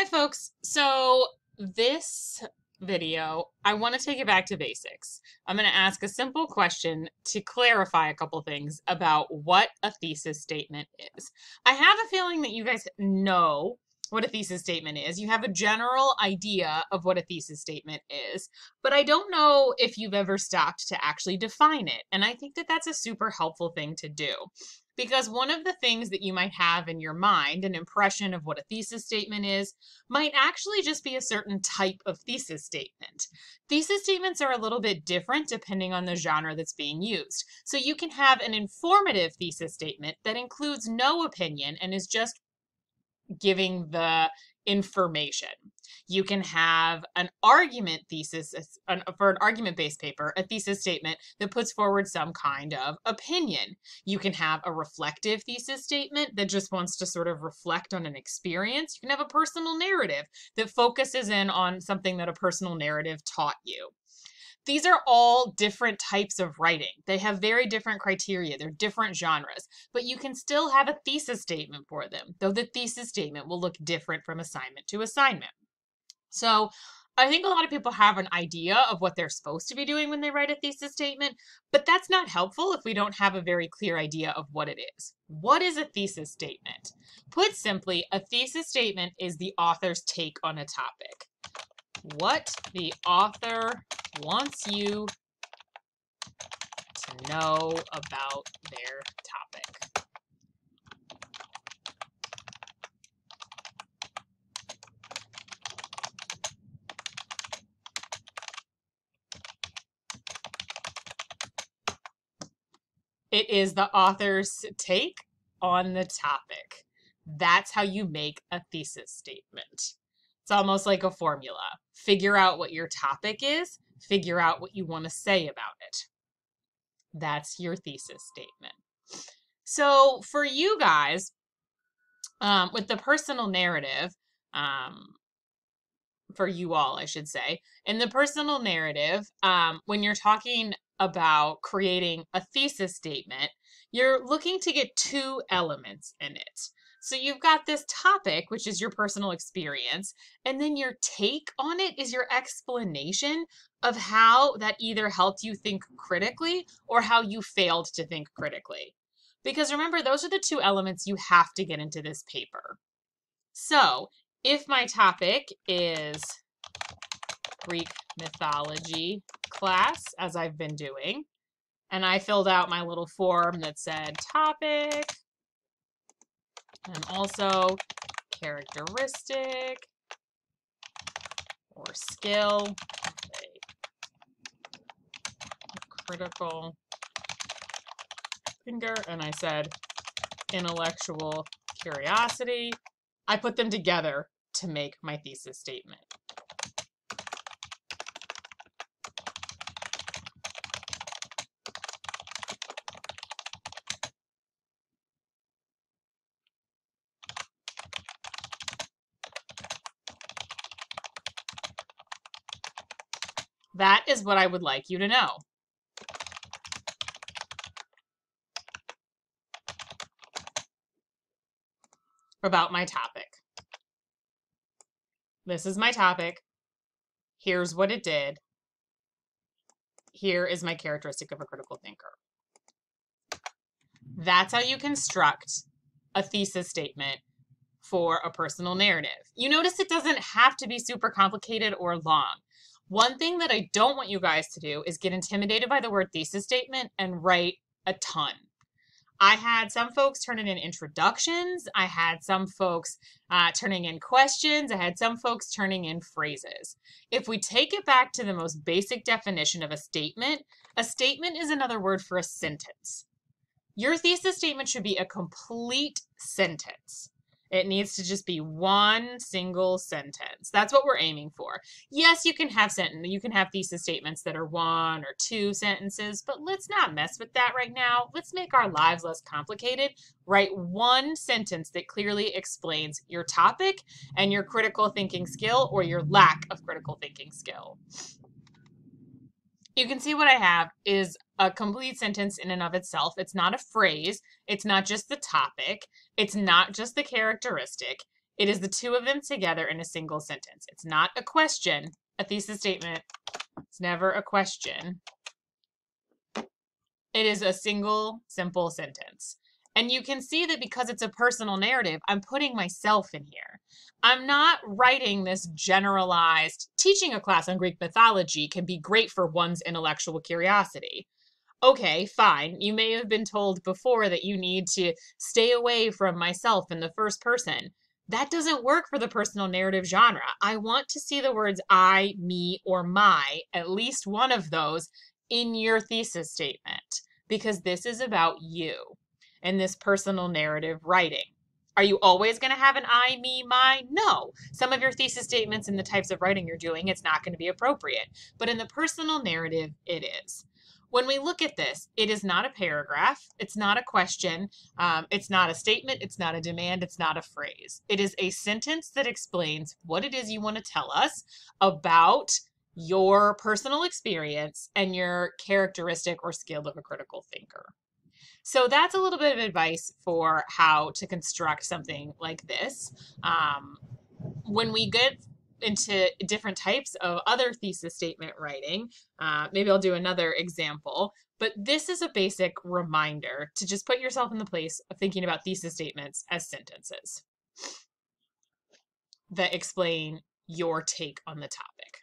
Hi folks. So this video, I want to take it back to basics. I'm going to ask a simple question to clarify a couple things about what a thesis statement is. I have a feeling that you guys know what a thesis statement is. You have a general idea of what a thesis statement is, but I don't know if you've ever stopped to actually define it. And I think that that's a super helpful thing to do. Because one of the things that you might have in your mind, an impression of what a thesis statement is, might actually just be a certain type of thesis statement. Thesis statements are a little bit different depending on the genre that's being used. So you can have an informative thesis statement that includes no opinion and is just giving the information. You can have an argument thesis, for an argument-based paper, a thesis statement that puts forward some kind of opinion. You can have a reflective thesis statement that just wants to sort of reflect on an experience. You can have a personal narrative that focuses in on something that a personal narrative taught you. These are all different types of writing. They have very different criteria. They're different genres, but you can still have a thesis statement for them, though the thesis statement will look different from assignment to assignment. So I think a lot of people have an idea of what they're supposed to be doing when they write a thesis statement, but that's not helpful if we don't have a very clear idea of what it is. What is a thesis statement? Put simply, a thesis statement is the author's take on a topic. What the author wants you to know about their topic. It is the author's take on the topic. That's how you make a thesis statement. It's almost like a formula. Figure out what your topic is, figure out what you want to say about it. That's your thesis statement. So for you guys, with the personal narrative, for you all, I should say, in the personal narrative, when you're talking about creating a thesis statement, you're looking to get two elements in it. So you've got this topic, which is your personal experience, and then your take on it is your explanation of how that either helped you think critically or how you failed to think critically. Because remember, those are the two elements you have to get into this paper. So if my topic is Greek mythology class, as I've been doing, and I filled out my little form that said topic, and also characteristic or skill, critical thinker, and I said intellectual curiosity. I put them together to make my thesis statement. That is what I would like you to know. About my topic. This is my topic. Here's what it did. Here is my characteristic of a critical thinker. That's how you construct a thesis statement for a personal narrative. You notice it doesn't have to be super complicated or long. One thing that I don't want you guys to do is get intimidated by the word thesis statement and write a ton. I had some folks turning in introductions. I had some folks turning in questions. I had some folks turning in phrases. If we take it back to the most basic definition of a statement is another word for a sentence. Your thesis statement should be a complete sentence. It needs to just be one single sentence. That's what we're aiming for. Yes, you can have thesis statements that are one or two sentences, but let's not mess with that right now. Let's make our lives less complicated. Write one sentence that clearly explains your topic and your critical thinking skill or your lack of critical thinking skill. You can see what I have is a complete sentence in and of itself. It's not a phrase. It's not just the topic. It's not just the characteristic. It is the two of them together in a single sentence. It's not a question. A thesis statement, it's never a question. It is a single, simple sentence. And you can see that because it's a personal narrative, I'm putting myself in here. I'm not writing this generalized, teaching a class on Greek mythology can be great for one's intellectual curiosity. Okay, fine. You may have been told before that you need to stay away from myself in the first person. That doesn't work for the personal narrative genre. I want to see the words I, me, or my, at least one of those, in your thesis statement, because this is about you and this personal narrative writing. Are you always going to have an I, me, my? No. Some of your thesis statements and the types of writing you're doing, it's not going to be appropriate. But in the personal narrative, it is. When we look at this, it is not a paragraph. It's not a question. It's not a statement. It's not a demand. It's not a phrase. It is a sentence that explains what it is you want to tell us about your personal experience and your characteristic or skill of a critical thinker. So that's a little bit of advice for how to construct something like this. When we get into different types of other thesis statement writing, maybe I'll do another example, but this is a basic reminder to just put yourself in the place of thinking about thesis statements as sentences that explain your take on the topic.